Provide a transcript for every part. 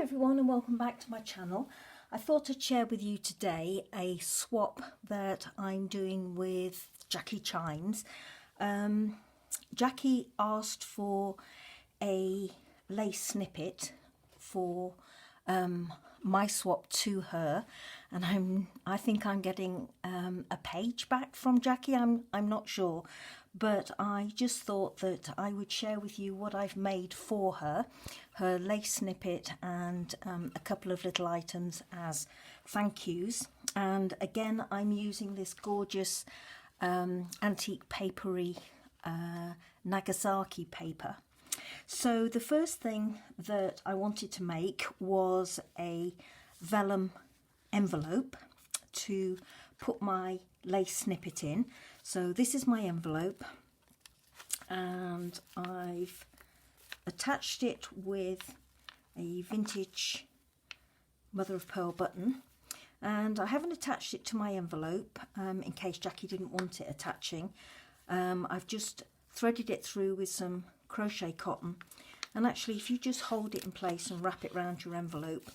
Hi everyone and welcome back to my channel. I thought I'd share with you today a swap that I'm doing with Jacqui Chimes. Jacqui asked for a lace snippet for my swap to her, and I think I'm getting a page back from Jacqui. I'm not sure, but I just thought that I would share with you what I've made for her lace snippet, and a couple of little items as thank yous. And again, I'm using this gorgeous antique papery Nagasaki paper. So the first thing that I wanted to make was a vellum envelope to put my lace snippet in. So this is my envelope, and I've attached it with a vintage mother of pearl button, and I haven't attached it to my envelope in case Jacqui didn't want it attaching. I've just threaded it through with some crochet cotton, and actually if you just hold it in place and wrap it around your envelope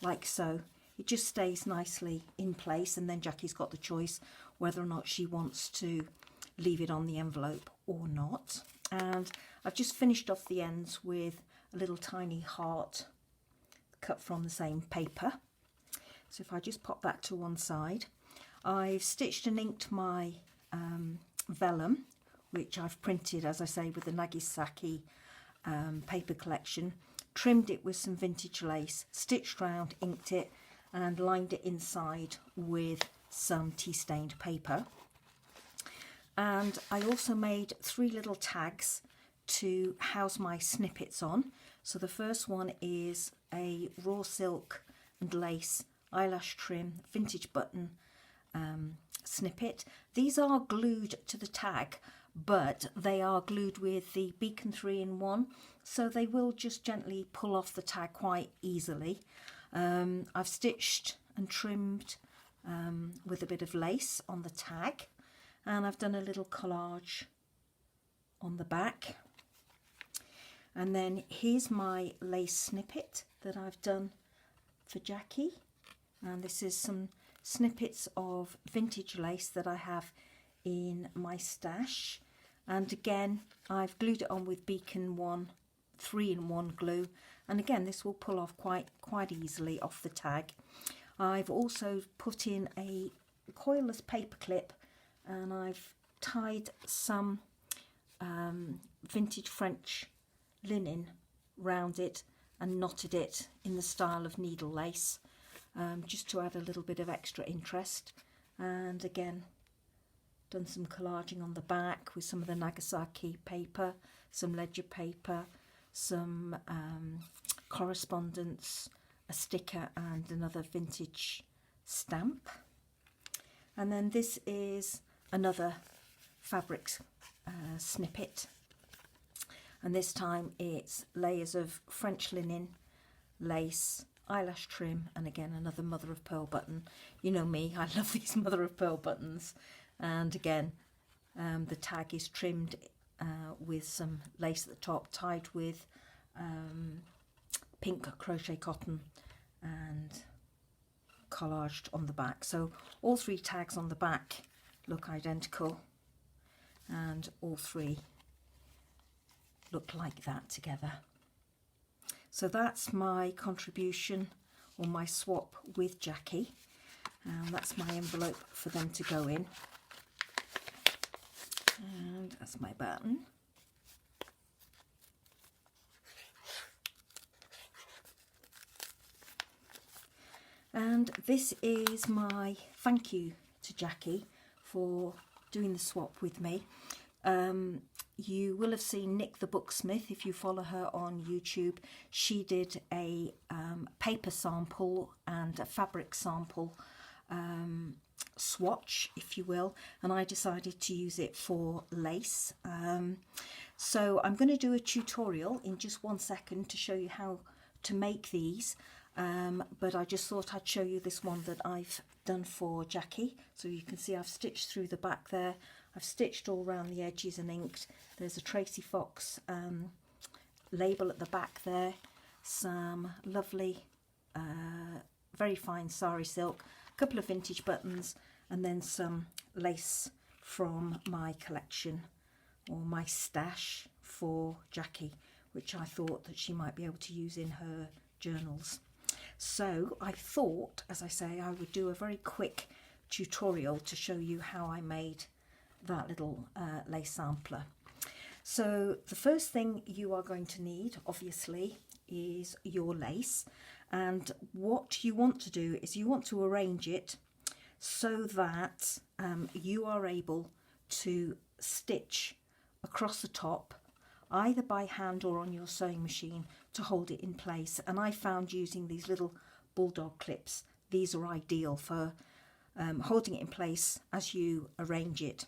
like so, it just stays nicely in place, and then Jacqui's got the choice whether or not she wants to leave it on the envelope or not. And I've just finished off the ends with a little tiny heart cut from the same paper. So if I just pop that to one side, I've stitched and inked my vellum, which I've printed, as I say, with the Nagasaki paper collection, trimmed it with some vintage lace, stitched round, inked it, and lined it inside with some tea-stained paper. And I also made 3 little tags to house my snippets on. So the first one is a raw silk and lace eyelash trim vintage button snippet. These are glued to the tag, but they are glued with the Beacon 3-in-1, so they will just gently pull off the tag quite easily. I've stitched and trimmed with a bit of lace on the tag, and I've done a little collage on the back. And then here's my lace snippet that I've done for Jacqui, and this is some snippets of vintage lace that I have in my stash. And again, I've glued it on with Beacon 3-in-1 glue, and again this will pull off quite easily off the tag. I've also put in a coilless paper clip, and I've tied some vintage French linen round it and knotted it in the style of needle lace, just to add a little bit of extra interest. And again, done some collaging on the back with some of the Nagasaki paper, some ledger paper, some correspondence, a sticker, and another vintage stamp. And then this is another fabric snippet, and this time it's layers of French linen, lace, eyelash trim, and again another mother of pearl button. You know me, I love these mother of pearl buttons. And again, the tag is trimmed with some lace at the top, tied with pink crochet cotton, and collaged on the back. So all 3 tags on the back look identical, and all 3 look like that together. So that's my contribution, or my swap, with Jacqui, and that's my envelope for them to go in. And that's my button. And this is my thank you to Jacqui for doing the swap with me. You will have seen Nik the Booksmith if you follow her on YouTube. She did a paper sample and a fabric sample swatch, if you will, and I decided to use it for lace. So I'm going to do a tutorial in just 1 second to show you how to make these, but I just thought I'd show you this one that I've done for Jacqui. So you can see I've stitched through the back there, I've stitched all around the edges and inked. There's a Tracy Fox label at the back there, some lovely very fine sari silk, a couple of vintage buttons, and then some lace from my collection or my stash for Jacqui, which I thought that she might be able to use in her journals. So I thought, as I say, I would do a very quick tutorial to show you how I made that little lace sampler. So the first thing you are going to need, obviously, is your lace, and what you want to do is you want to arrange it so that you are able to stitch across the top either by hand or on your sewing machine to hold it in place. And I found using these little bulldog clips, these are ideal for holding it in place as you arrange it.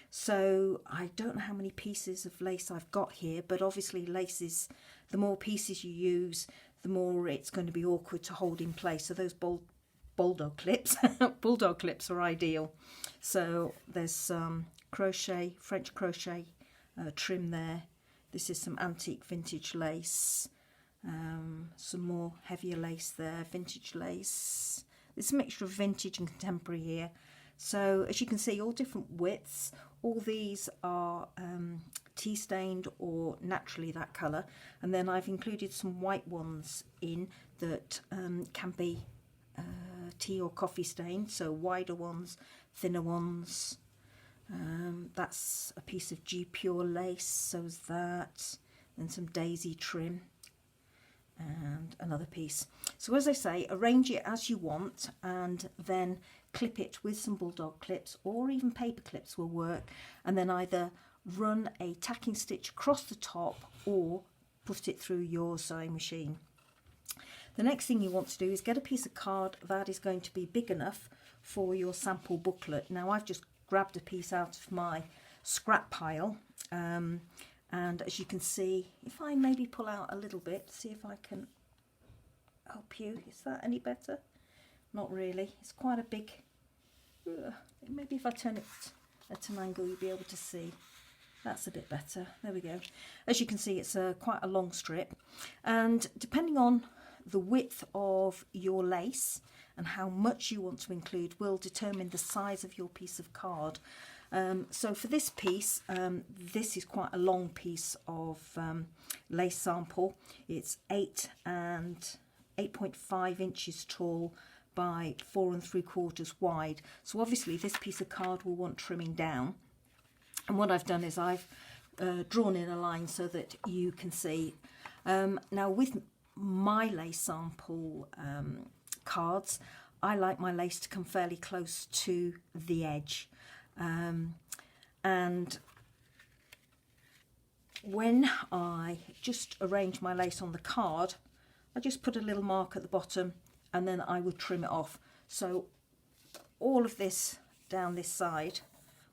So I don't know how many pieces of lace I've got here, but obviously laces, the more pieces you use, the more it's going to be awkward to hold in place. So those bulldog clips, bulldog clips are ideal. So there's some crochet, French crochet trim there. This is some antique vintage lace, some more heavier lace there, vintage lace. There's a mixture of vintage and contemporary here. So as you can see, all different widths. All these are tea stained or naturally that colour, and then I've included some white ones in that can be tea or coffee stained, so wider ones, thinner ones. That's a piece of G Pure lace, so is that, then some daisy trim and another piece. So as I say, arrange it as you want and then clip it with some bulldog clips, or even paper clips will work, and then either run a tacking stitch across the top or put it through your sewing machine. The next thing you want to do is get a piece of card that is going to be big enough for your sample booklet. Now I've just grabbed a piece out of my scrap pile, and as you can see, if I maybe pull out a little bit, see if I can help you. Is that any better? Not really. It's quite a big, maybe if I turn it at an angle you'll be able to see. That's a bit better. There we go. As you can see, it's quite a long strip, and depending on the width of your lace and how much you want to include will determine the size of your piece of card. So for this piece, this is quite a long piece of lace sample. It's 8.5 inches tall by 4 3/4 wide. So obviously this piece of card will want trimming down. And what I've done is I've drawn in a line so that you can see. Now with my lace sample cards, I like my lace to come fairly close to the edge. And when I just arrange my lace on the card, I just put a little mark at the bottom and then I would trim it off. So all of this down this side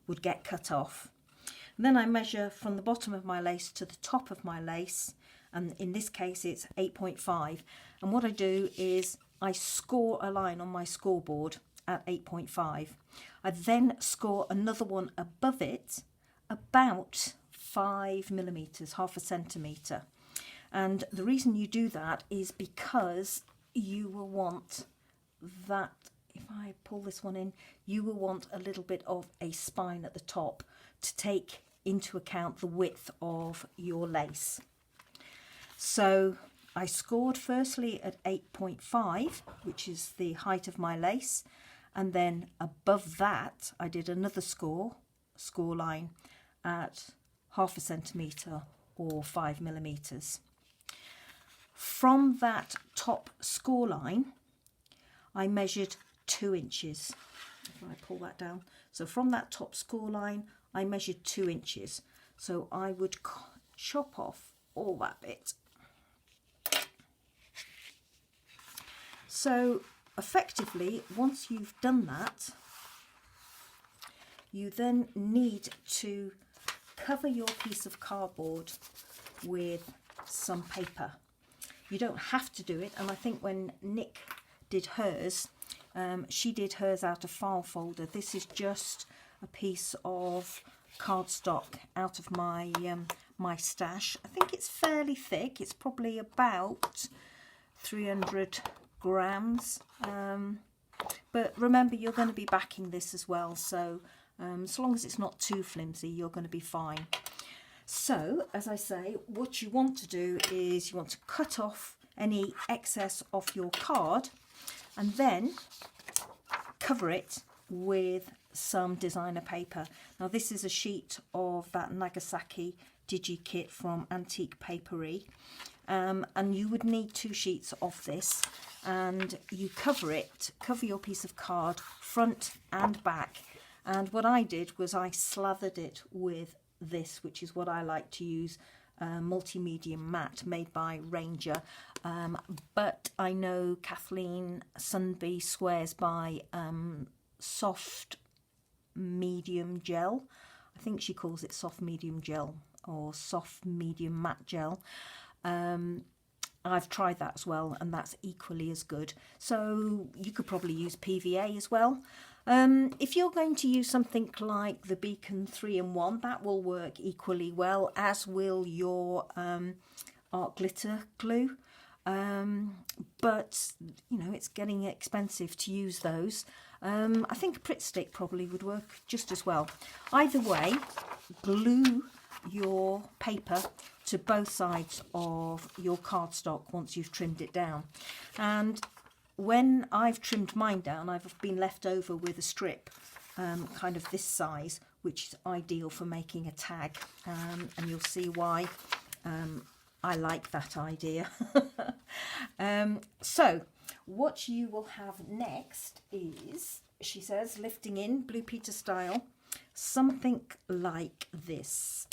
would get cut off. And then I measure from the bottom of my lace to the top of my lace, and in this case it's 8.5. And what I do is I score a line on my scoreboard at 8.5. I then score another one above it about 5 millimeters, half a centimetre. And the reason you do that is because you will want that, if I pull this one in, you will want a little bit of a spine at the top to take into account the width of your lace. So I scored firstly at 8.5, which is the height of my lace, and then above that I did another score line at half a centimetre or 5 millimeters. From that top score line I measured 2 inches. If I pull that down, so from that top score line I measured 2 inches. So I would chop off all that bit. So effectively, once you've done that, you then need to cover your piece of cardboard with some paper. You don't have to do it, and I think when Nik did hers, she did hers out of file folder. This is just a piece of cardstock out of my my stash. I think it's fairly thick. It's probably about 300 grams. But remember, you're going to be backing this as well, so as long as it's not too flimsy, you're going to be fine. So, as I say, what you want to do is you want to cut off any excess off your card and then cover it with some designer paper. Now, this is a sheet of that Nagasaki Digi kit from Antique Papery, and you would need 2 sheets of this, and you cover your piece of card front and back. And what I did was I slathered it with this, which is what I like to use, multi-medium matte made by Ranger, but I know Kathleen Sunby swears by soft medium gel. I think she calls it soft medium gel or soft medium matte gel. I've tried that as well, and that's equally as good. So you could probably use PVA as well. If you're going to use something like the Beacon 3-in-1, that will work equally well, as will your art glitter glue. But, you know, it's getting expensive to use those. I think a Pritt stick probably would work just as well. Either way, glue your paper to both sides of your cardstock once you've trimmed it down. And when I've trimmed mine down, I've been left over with a strip kind of this size, which is ideal for making a tag, and you'll see why I like that idea. So what you will have next is, she says, lifting in Blue Peter style, something like this.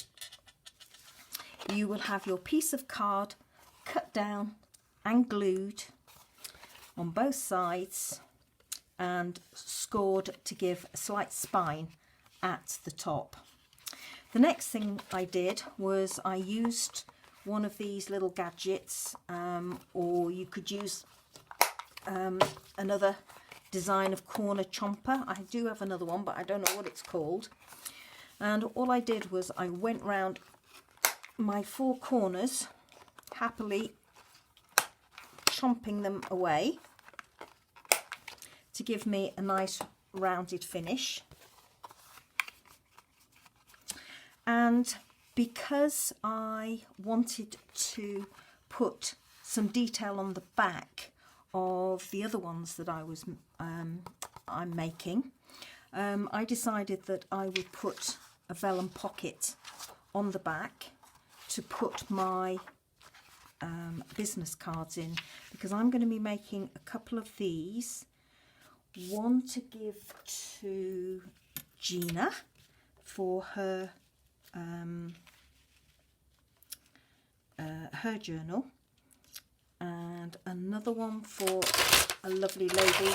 You will have your piece of card cut down and glued on both sides and scored to give a slight spine at the top. The next thing I did was I used one of these little gadgets, or you could use another design of corner chomper. I do have another one, but I don't know what it's called. And all I did was I went round my 4 corners, happily chomping them away to give me a nice rounded finish. And because I wanted to put some detail on the back of the other ones that I'm making, I decided that I would put a vellum pocket on the back to put my business cards in, because I'm going to be making a couple of these, one to give to Gina for her her journal, and another one for a lovely lady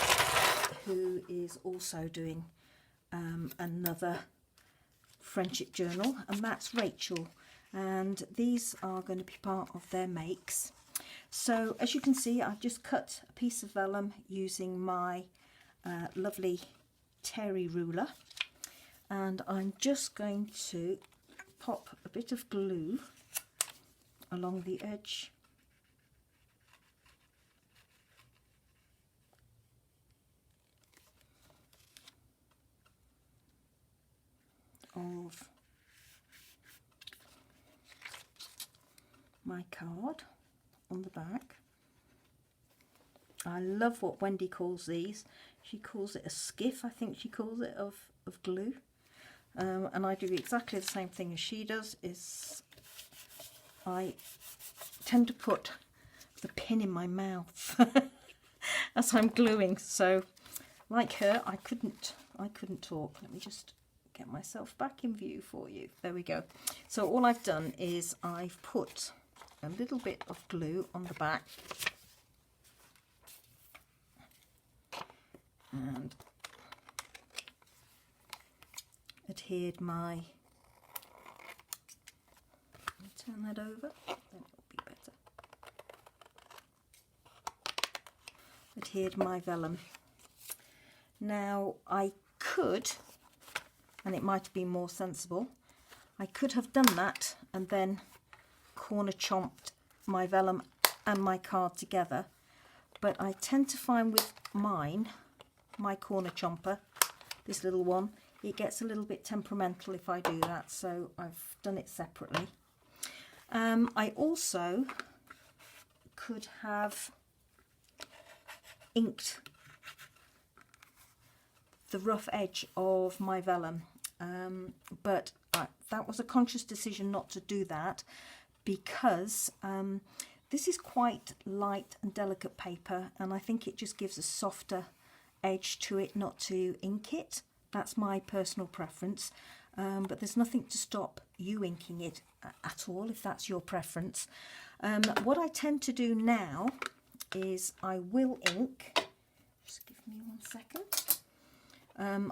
who is also doing another friendship journal, and that's Rachel, and these are going to be part of their makes. So as you can see, I've just cut a piece of vellum using my lovely Terry ruler, and I'm just going to pop a bit of glue along the edge of my card on the back. I love what Wendy calls these. She calls it a skiff, I think she calls it, of glue. And I do exactly the same thing as she does, is I tend to put the pin in my mouth as I'm gluing. So like her, I couldn't talk. Let me just get myself back in view for you. There we go. So all I've done is I've put a little bit of glue on the back and adhered my, let me turn that over, then it'll be better, adhered my vellum. Now I could, and it might have been more sensible, I could have done that and then corner chomped my vellum and my card together, but I tend to find with mine, my corner chomper, this little one, it gets a little bit temperamental if I do that, so I've done it separately. I also could have inked the rough edge of my vellum, but that was a conscious decision not to do that, because this is quite light and delicate paper, and I think it just gives a softer edge to it not to ink it. That's my personal preference, but there's nothing to stop you inking it at all if that's your preference. What I tend to do now is I will ink, just give me 1 second,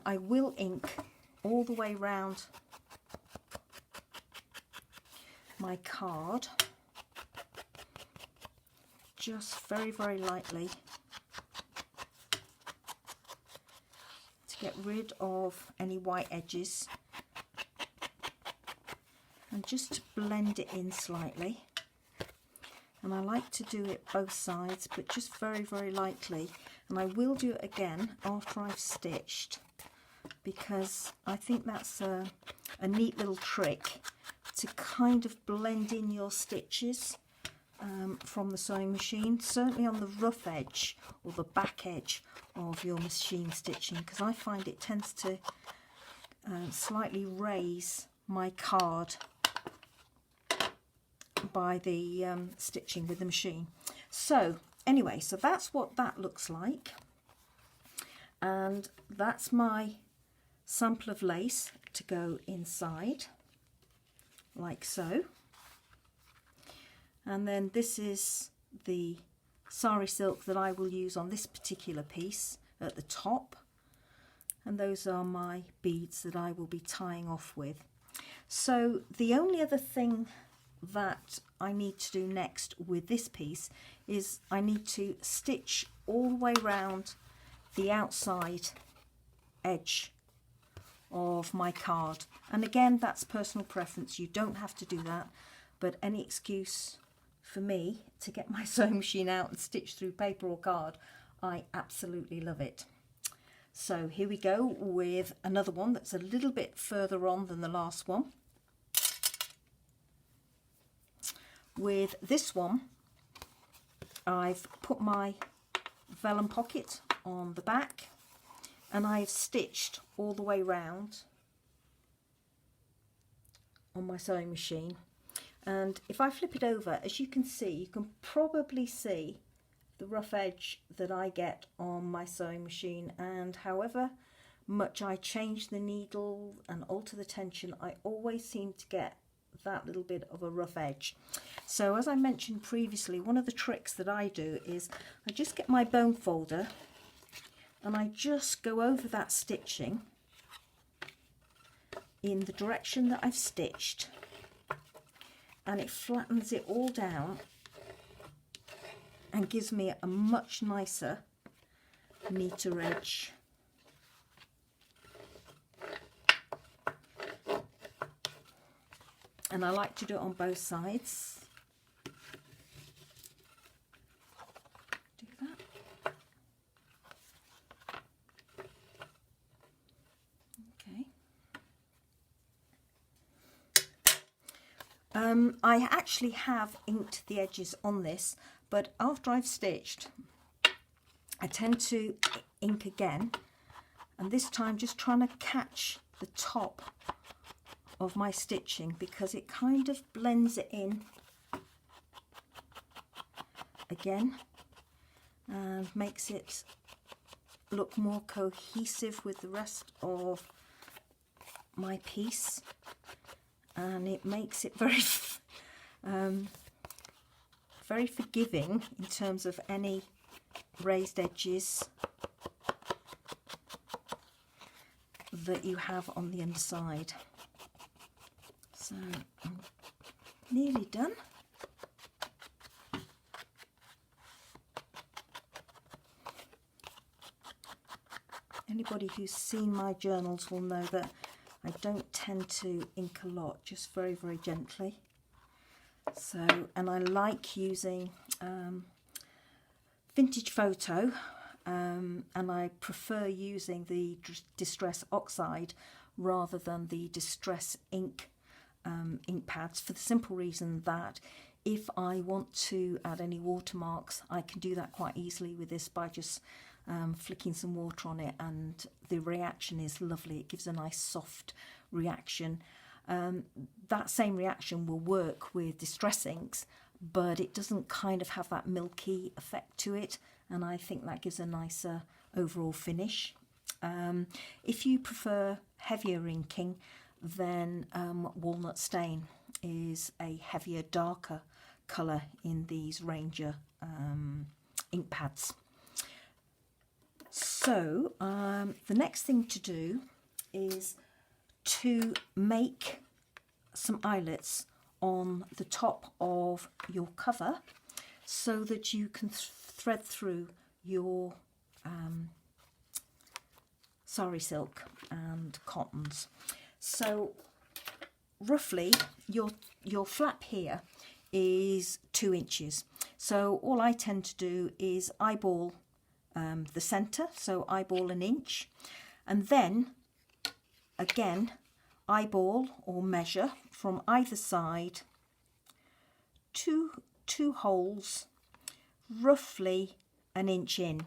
I will ink all the way round my card, just very, very lightly, to get rid of any white edges and just to blend it in slightly. And I like to do it both sides, but just very, very lightly. And I will do it again after I've stitched, because I think that's a neat little trick to kind of blend in your stitches from the sewing machine, certainly on the rough edge or the back edge of your machine stitching, because I find it tends to slightly raise my card by the stitching with the machine. So anyway, so that's what that looks like, and that's my sample of lace to go inside, like so. And then this is the sari silk that I will use on this particular piece at the top, and those are my beads that I will be tying off with. So the only other thing that I need to do next with this piece is I need to stitch all the way around the outside edge of my card. And again, that's personal preference, you don't have to do that, but any excuse for me to get my sewing machine out and stitch through paper or card, I absolutely love it. So here we go with another one that's a little bit further on than the last one. With this one, I've put my vellum pocket on the back, and I've stitched all the way round on my sewing machine. And if I flip it over, as you can see, you can probably see the rough edge that I get on my sewing machine, and however much I change the needle and alter the tension, I always seem to get that little bit of a rough edge. So as I mentioned previously, one of the tricks that I do is I just get my bone folder and I just go over that stitching in the direction that I've stitched, and it flattens it all down and gives me a much nicer, neater edge. And I like to do it on both sides. Do that. Okay. I actually have inked the edges on this, but after I've stitched, I tend to ink again, and this time just trying to catch the top of my stitching, because it kind of blends it in again and makes it look more cohesive with the rest of my piece, and it makes it very very forgiving in terms of any raised edges that you have on the underside. So I'm nearly done. Anybody who's seen my journals will know that I don't tend to ink a lot, just very, very gently. So, and I like using vintage photo, and I prefer using the Distress Oxide rather than the Distress ink ink pads, for the simple reason that if I want to add any watermarks, I can do that quite easily with this by just flicking some water on it, and the reaction is lovely. It gives a nice soft reaction. That same reaction will work with Distress inks, but it doesn't kind of have that milky effect to it, and I think that gives a nicer overall finish. If you prefer heavier inking, then Walnut Stain is a heavier, darker colour in these Ranger ink pads. So the next thing to do is to make some eyelets on the top of your cover so that you can thread through your sari silk and cottons. So roughly your flap here is 2 inches. So all I tend to do is eyeball the centre, so eyeball 1 inch, and then again eyeball or measure from either side two holes roughly 1 inch in.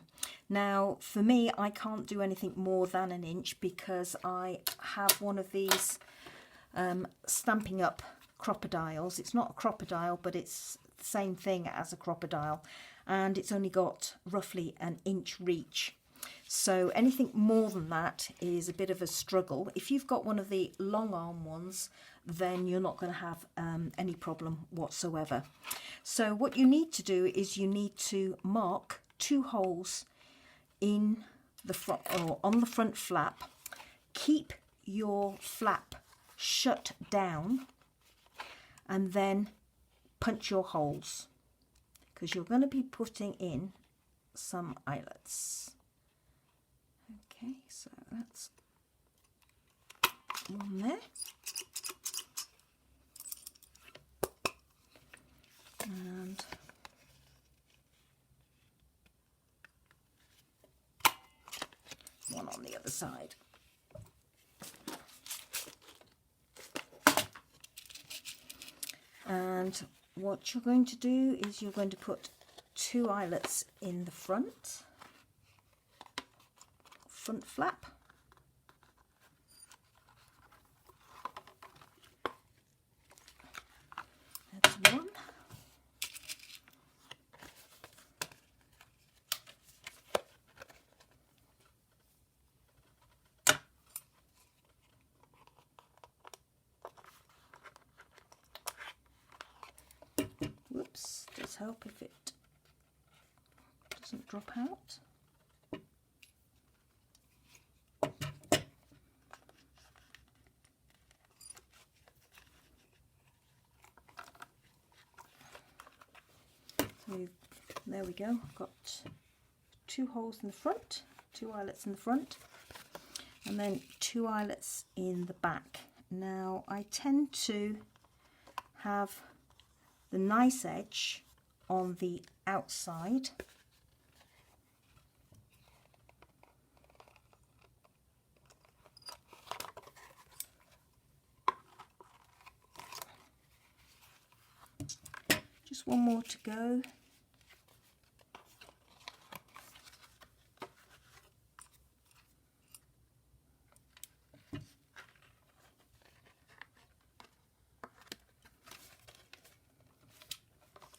Now for me, I can't do anything more than 1 inch because I have one of these Stampin' Up crocodiles. It's not a crocodile, but it's the same thing as a crocodile, and it's only got roughly 1 inch reach. So anything more than that is a bit of a struggle. If you've got one of the long arm ones, then you're not going to have any problem whatsoever. So what you need to do is you need to mark 2 holes in the front or on the front flap. Keep your flap shut down and then punch your holes, because you're going to be putting in some eyelets. Okay, so that's one there. And one on the other side. And what you're going to do is you're going to put 2 eyelets in the front flap. That's one. Whoops, does help if it doesn't drop out. So there we go, I've got 2 holes in the front, 2 eyelets in the front, and then 2 eyelets in the back. Now I tend to have the nice edge on the outside, just one more to go.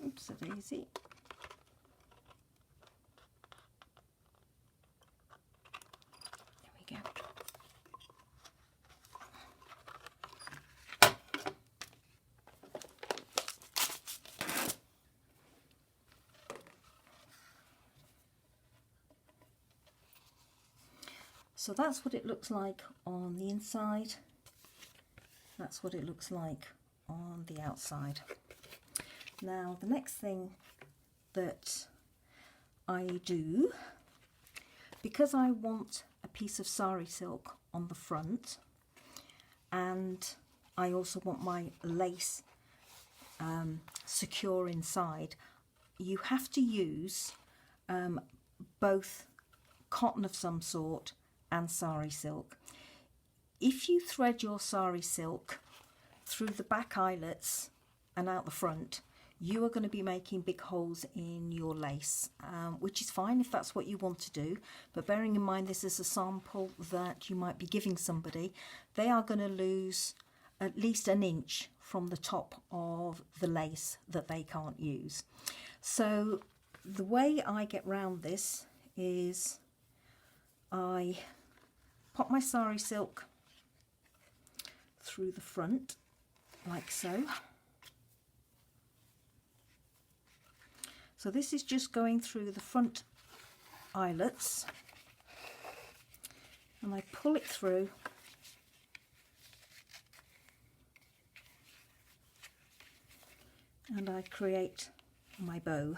Oops, a daisy. There we go. So that's what it looks like on the inside. That's what it looks like on the outside. Now the next thing that I do, because I want a piece of sari silk on the front, and I also want my lace secure inside, you have to use both cotton of some sort and sari silk. If you thread your sari silk through the back eyelets and out the front, you are going to be making big holes in your lace, which is fine if that's what you want to do, but bearing in mind this is a sample that you might be giving somebody, they are going to lose at least an inch from the top of the lace that they can't use. So the way I get round this is I pop my sari silk through the front like so. So this is just going through the front eyelets, and I pull it through and I create my bow.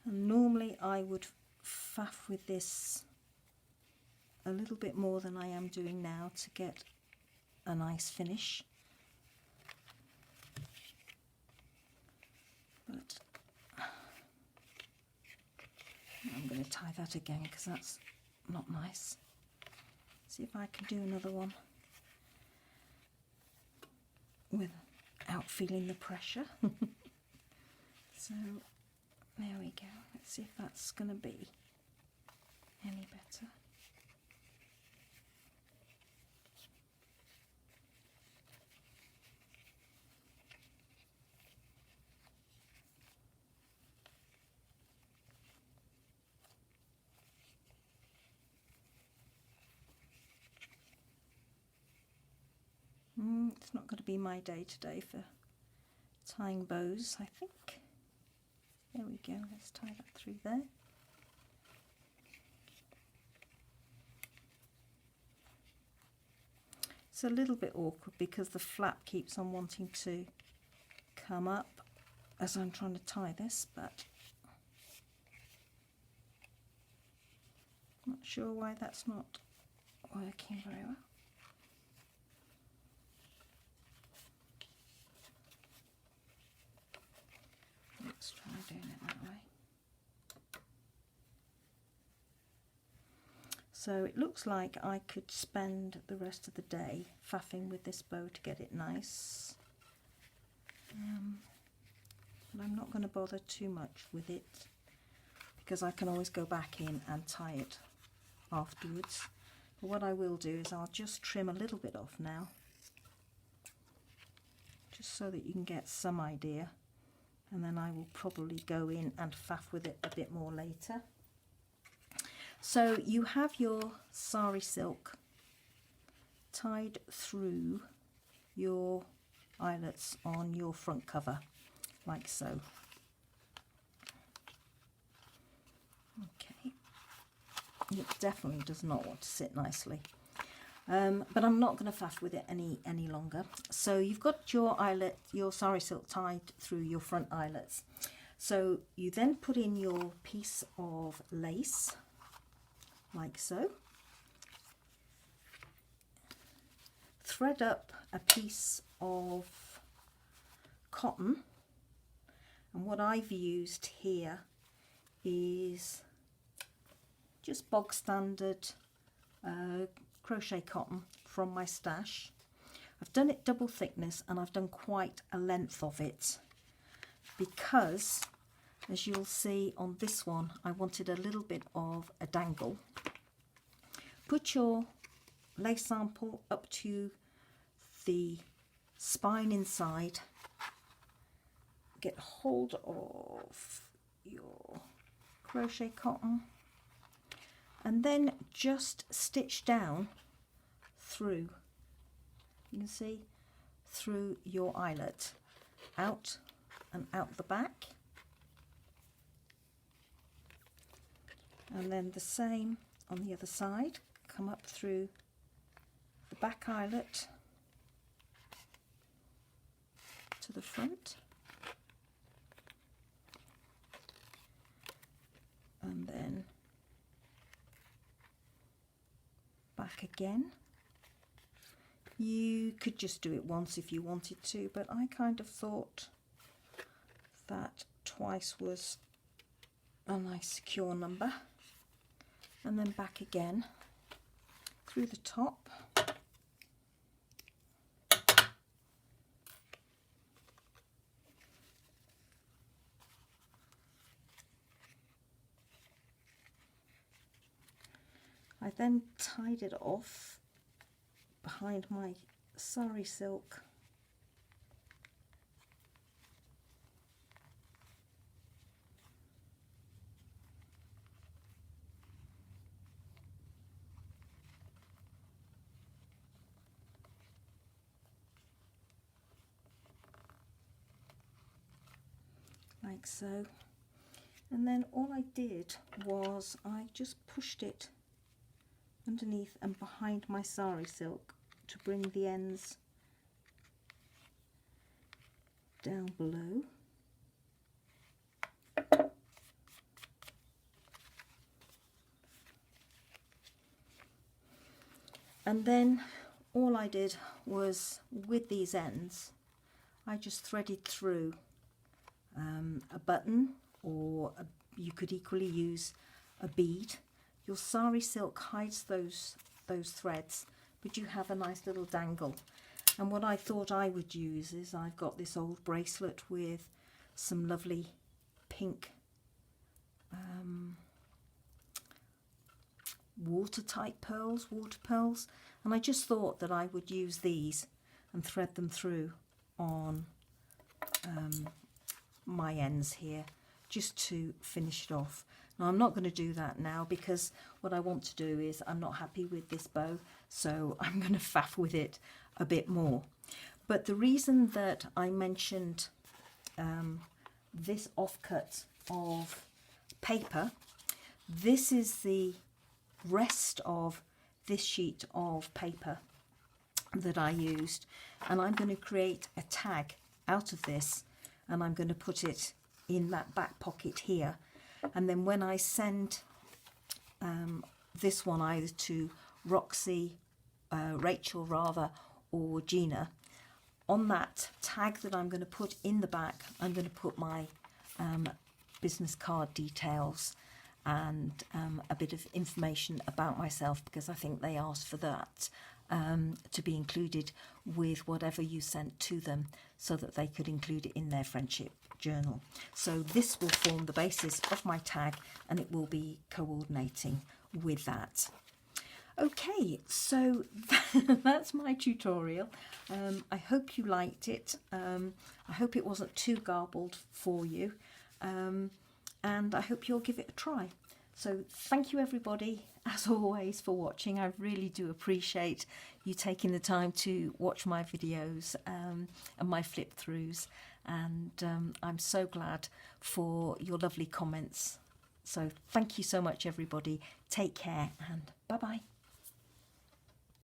And normally I would faff with this a little bit more than I am doing now to get a nice finish. But I'm going to tie that again because that's not nice. See if I can do another one without feeling the pressure. So there we go. Let's see if that's going to be any better. It's not going to be my day today for tying bows, I think. There we go, let's tie that through there. It's a little bit awkward because the flap keeps on wanting to come up as I'm trying to tie this, but I'm not sure why that's not working very well. Let's try doing it that way. So it looks like I could spend the rest of the day faffing with this bow to get it nice. But I'm not going to bother too much with it because I can always go back in and tie it afterwards. But what I will do is I'll just trim a little bit off now, just so that you can get some idea. And then I will probably go in and faff with it a bit more later. So you have your sari silk tied through your eyelets on your front cover, like so. Okay, it definitely does not want to sit nicely. But I'm not going to faff with it any longer. So you've got your eyelet, your sari silk tied through your front eyelets. So you then put in your piece of lace, like so. Thread up a piece of cotton, and what I've used here is just bog standard crochet cotton from my stash. I've done it double thickness and I've done quite a length of it because, as you'll see on this one, I wanted a little bit of a dangle. Put your lace sample up to the spine inside, get hold of your crochet cotton, and then just stitch down through, you can see, through your eyelet, out and out the back, and then the same on the other side. Come up through the back eyelet to the front, back again. You could just do it once if you wanted to, but I kind of thought that twice was a nice secure number. And then back again through the top. I then tied it off behind my sari silk. Like so. And then all I did was I just pushed it underneath and behind my sari silk to bring the ends down below. And then all I did was, with these ends, I just threaded through a button, or you could equally use a bead. Your sari silk hides those threads, but you have a nice little dangle. And what I thought I would use is, I've got this old bracelet with some lovely pink water pearls, and I just thought that I would use these and thread them through on my ends here, just to finish it off. Now I'm not going to do that now, because what I want to do is, I'm not happy with this bow, so I'm going to faff with it a bit more. But the reason that I mentioned this offcut of paper, this is the rest of this sheet of paper that I used, and I'm going to create a tag out of this, and I'm going to put it in that back pocket here. And then when I send this one either to Roxy, Rachel rather, or Gina, on that tag that I'm going to put in the back, I'm going to put my business card details and a bit of information about myself, because I think they asked for that to be included with whatever you sent to them, so that they could include it in their friendship journal. So this will form the basis of my tag, and it will be coordinating with that. Okay, so that's my tutorial. I hope you liked it. I hope it wasn't too garbled for you, and I hope you'll give it a try. So thank you everybody, as always, for watching. I really do appreciate you taking the time to watch my videos and my flip throughs, and I'm so glad for your lovely comments. So thank you so much everybody. Take care, and bye bye.